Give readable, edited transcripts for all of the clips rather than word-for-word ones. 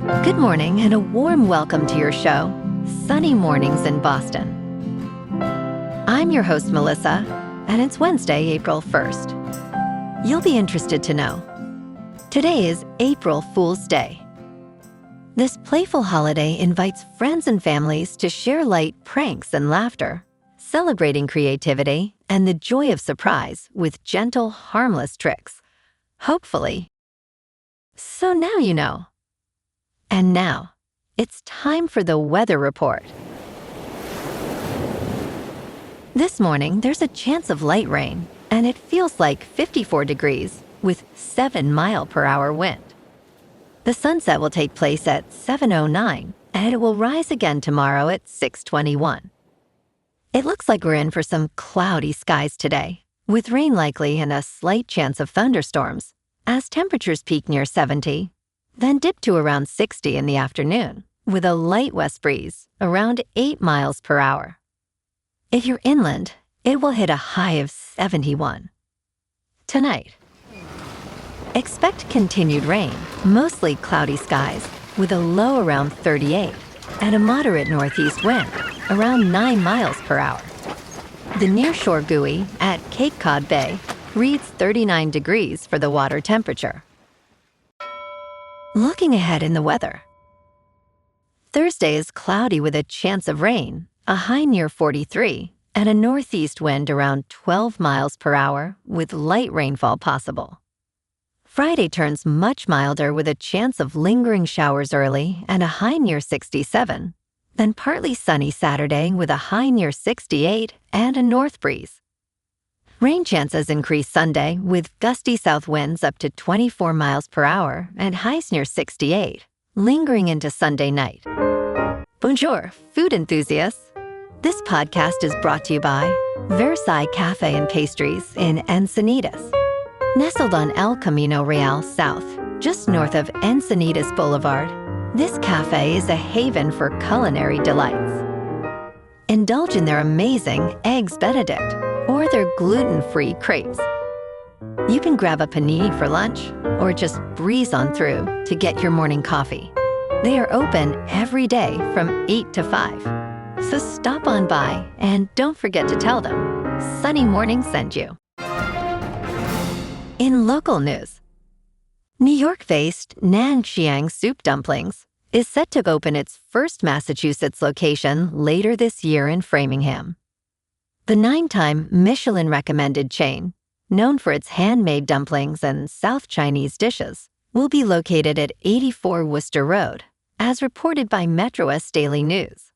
Good morning and a warm welcome to your show, Sunny Mornings in Boston. I'm your host, Melissa, and it's Wednesday, April 1st. You'll be interested to know. Today is April Fool's Day. This playful holiday invites friends and families to share light pranks and laughter, celebrating creativity and the joy of surprise with gentle, harmless tricks. Hopefully. So now you know. And now, it's time for the weather report. This morning, there's a chance of light rain, and it feels like 54 degrees with 7-mile-per-hour wind. The sunset will take place at 7:09, and it will rise again tomorrow at 6:21. It looks like we're in for some cloudy skies today, with rain likely and a slight chance of thunderstorms, as temperatures peak near 70, then dip to around 60 in the afternoon, with a light west breeze around 8 miles per hour. If you're inland, it will hit a high of 71. Tonight, expect continued rain, mostly cloudy skies, with a low around 38 and a moderate northeast wind around 9 miles per hour. The nearshore buoy at Cape Cod Bay reads 39 degrees for the water temperature. Looking ahead in the weather. Thursday is cloudy with a chance of rain, a high near 43, and a northeast wind around 12 miles per hour with light rainfall possible. Friday turns much milder with a chance of lingering showers early and a high near 67, then partly sunny Saturday with a high near 68 and a north breeze. Rain chances increase Sunday with gusty south winds up to 24 miles per hour and highs near 68, lingering into Sunday night. Bonjour, food enthusiasts. This podcast is brought to you by Versailles Cafe and Pastries in Encinitas. Nestled on El Camino Real South, just north of Encinitas Boulevard, this cafe is a haven for culinary delights. Indulge in their amazing Eggs Benedict or their gluten-free crepes. You can grab a panini for lunch or just breeze on through to get your morning coffee. They are open every day from 8 to 5. So stop on by and don't forget to tell them Sunny Morning sent you. In local news, New York-based Nan Xiang Soup Dumplings is set to open its first Massachusetts location later this year in Framingham. The 9-time Michelin-recommended chain, known for its handmade dumplings and South Chinese dishes, will be located at 84 Worcester Road, as reported by Metro West Daily News.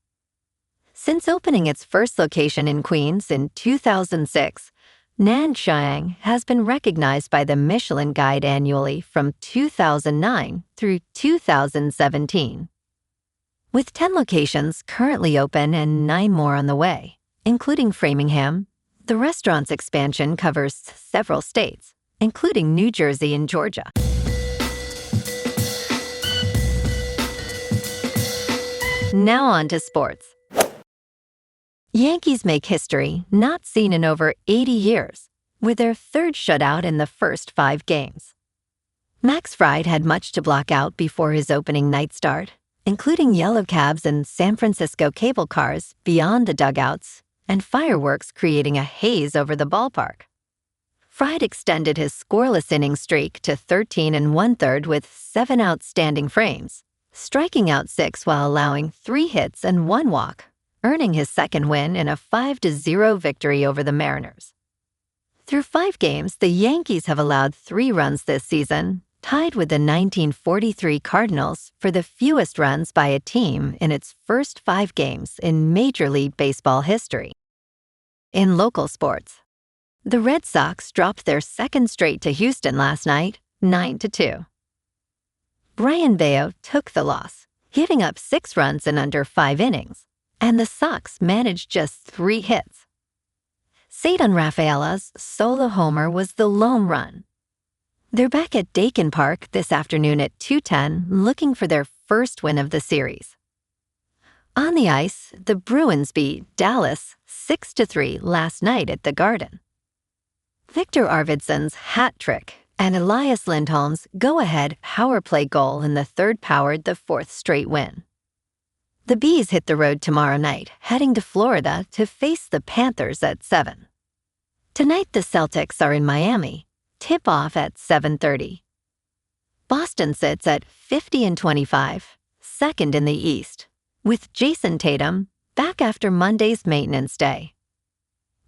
Since opening its first location in Queens in 2006, Nan Xiang has been recognized by the Michelin Guide annually from 2009 through 2017. With 10 locations currently open and 9 more on the way, including Framingham, the restaurant's expansion covers several states, including New Jersey and Georgia. Now on to sports. Yankees make history not seen in over 80 years, with their third shutout in the first 5 games. Max Fried had much to block out before his opening night start, including yellow cabs and San Francisco cable cars beyond the dugouts, and fireworks creating a haze over the ballpark. Fried extended his scoreless inning streak to 13 1/3 with 7 outstanding frames, striking out 6 while allowing 3 hits and 1 walk, earning his second win in a 5-0 victory over the Mariners. Through 5 games, the Yankees have allowed 3 runs this season, tied with the 1943 Cardinals for the fewest runs by a team in its first 5 games in Major League Baseball history. In local sports, the Red Sox dropped their second straight to Houston last night, 9-2. Brian Bayo took the loss, giving up 6 runs in under 5 innings, and the Sox managed just 3 hits. Cedar Rafaela's solo homer was the lone run. They're back at Daikin Park this afternoon at 2:10, looking for their first win of the series. On the ice, the Bruins beat Dallas 6-3 last night at the Garden. Viktor Arvidsson's hat trick and Elias Lindholm's go-ahead power play goal in the third powered the fourth straight win. The Bees hit the road tomorrow night, heading to Florida to face the Panthers at 7. Tonight the Celtics are in Miami, tip-off at 7:30. Boston sits at 50-25, second in the East, with Jason Tatum back after Monday's maintenance day.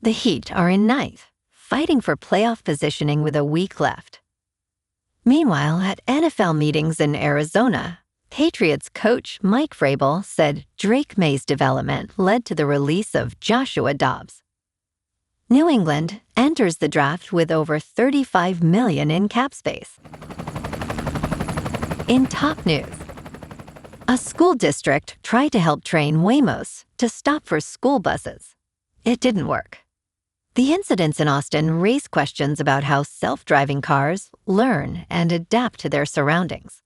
The Heat are in ninth, fighting for playoff positioning with a week left. Meanwhile, at NFL meetings in Arizona, Patriots coach Mike Vrabel said Drake May's development led to the release of Joshua Dobbs. New England enters the draft with over $35 million in cap space. In top news, a school district tried to help train Waymos to stop for school buses. It didn't work. The incidents in Austin raise questions about how self-driving cars learn and adapt to their surroundings.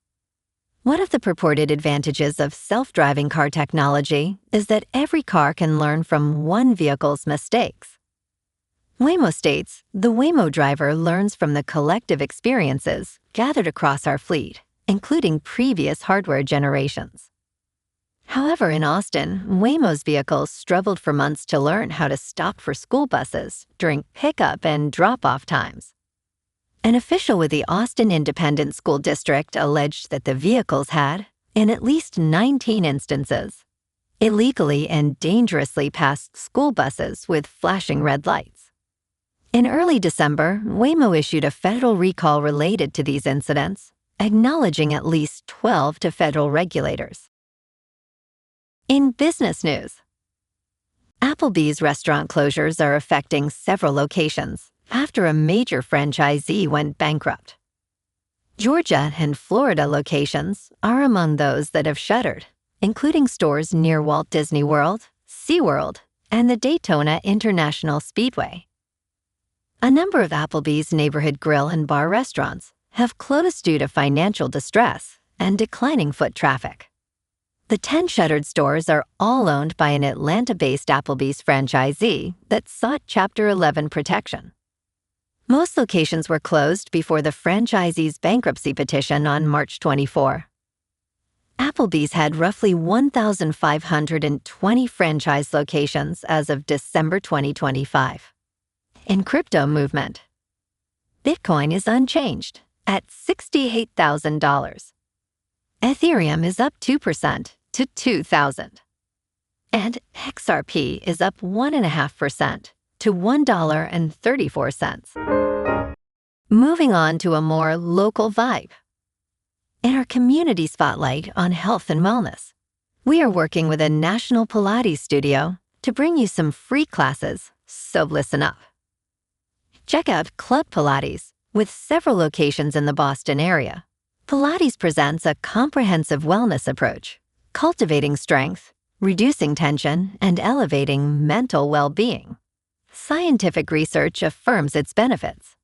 One of the purported advantages of self-driving car technology is that every car can learn from one vehicle's mistakes. Waymo states the Waymo driver learns from the collective experiences gathered across our fleet, including previous hardware generations. However, in Austin, Waymo's vehicles struggled for months to learn how to stop for school buses during pickup and drop-off times. An official with the Austin Independent School District alleged that the vehicles had, in at least 19 instances, illegally and dangerously passed school buses with flashing red lights. In early December, Waymo issued a federal recall related to these incidents, acknowledging at least 12 to federal regulators. In business news, Applebee's restaurant closures are affecting several locations after a major franchisee went bankrupt. Georgia and Florida locations are among those that have shuttered, including stores near Walt Disney World, SeaWorld, and the Daytona International Speedway. A number of Applebee's neighborhood grill and bar restaurants have closed due to financial distress and declining foot traffic. The 10 shuttered stores are all owned by an Atlanta-based Applebee's franchisee that sought Chapter 11 protection. Most locations were closed before the franchisee's bankruptcy petition on March 24. Applebee's had roughly 1,520 franchise locations as of December 2025. In crypto movement, Bitcoin is unchanged at $68,000. Ethereum is up 2% to 2,000. And XRP is up 1.5% to $1.34. Moving on to a more local vibe. In our community spotlight on health and wellness, we are working with a national Pilates studio to bring you some free classes, so listen up. Check out Club Pilates, with several locations in the Boston area. Pilates presents a comprehensive wellness approach, cultivating strength, reducing tension, and elevating mental well-being. Scientific research affirms its benefits.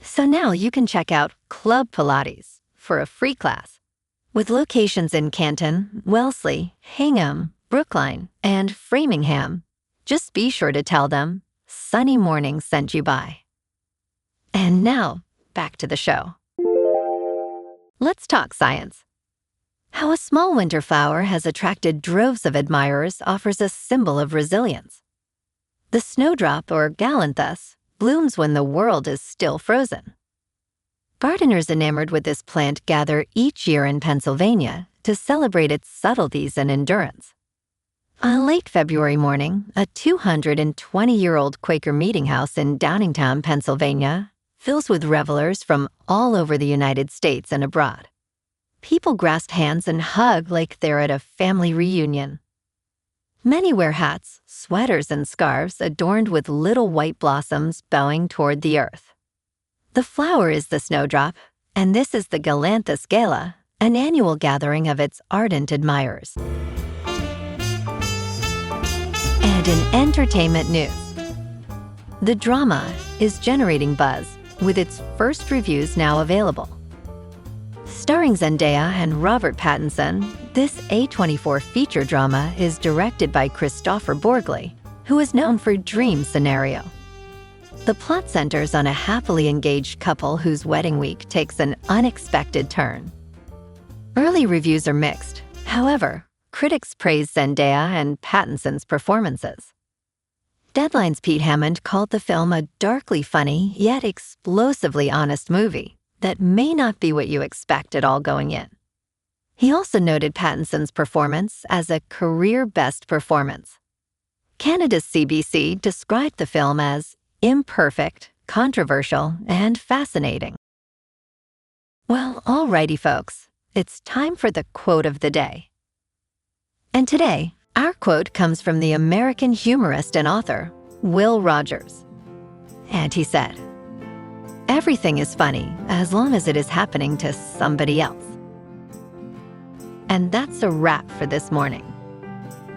So now you can check out Club Pilates for a free class. With locations in Canton, Wellesley, Hingham, Brookline, and Framingham, just be sure to tell them Sunny Morning sent you by. And now, back to the show. Let's talk science. How a small winter flower has attracted droves of admirers offers a symbol of resilience. The snowdrop, or galanthus, blooms when the world is still frozen. Gardeners enamored with this plant gather each year in Pennsylvania to celebrate its subtleties and endurance. On a late February morning, a 220-year-old Quaker meeting house in Downingtown, Pennsylvania, fills with revelers from all over the United States and abroad. People grasp hands and hug like they're at a family reunion. Many wear hats, sweaters, and scarves adorned with little white blossoms bowing toward the earth. The flower is the snowdrop, and this is the Galanthus Gala, an annual gathering of its ardent admirers. And in entertainment news, the drama is generating buzz, with its first reviews now available. Starring Zendaya and Robert Pattinson, this A24 feature drama is directed by Christopher Borgley, who is known for Dream Scenario. The plot centers on a happily engaged couple whose wedding week takes an unexpected turn. Early reviews are mixed. However, critics praise Zendaya and Pattinson's performances. Deadline's Pete Hammond called the film a darkly funny, yet explosively honest movie that may not be what you expect at all going in. He also noted Pattinson's performance as a career best performance. Canada's CBC described the film as imperfect, controversial, and fascinating. Well, alrighty folks, it's time for the quote of the day. And today, our quote comes from the American humorist and author, Will Rogers. And he said, "Everything is funny as long as it is happening to somebody else." And that's a wrap for this morning.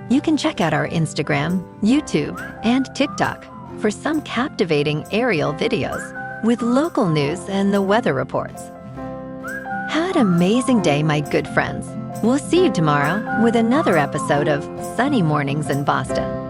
You can check out our Instagram, YouTube, and TikTok for some captivating aerial videos with local news and the weather reports. Have an amazing day, my good friends. We'll see you tomorrow with another episode of Sunny Mornings in Boston.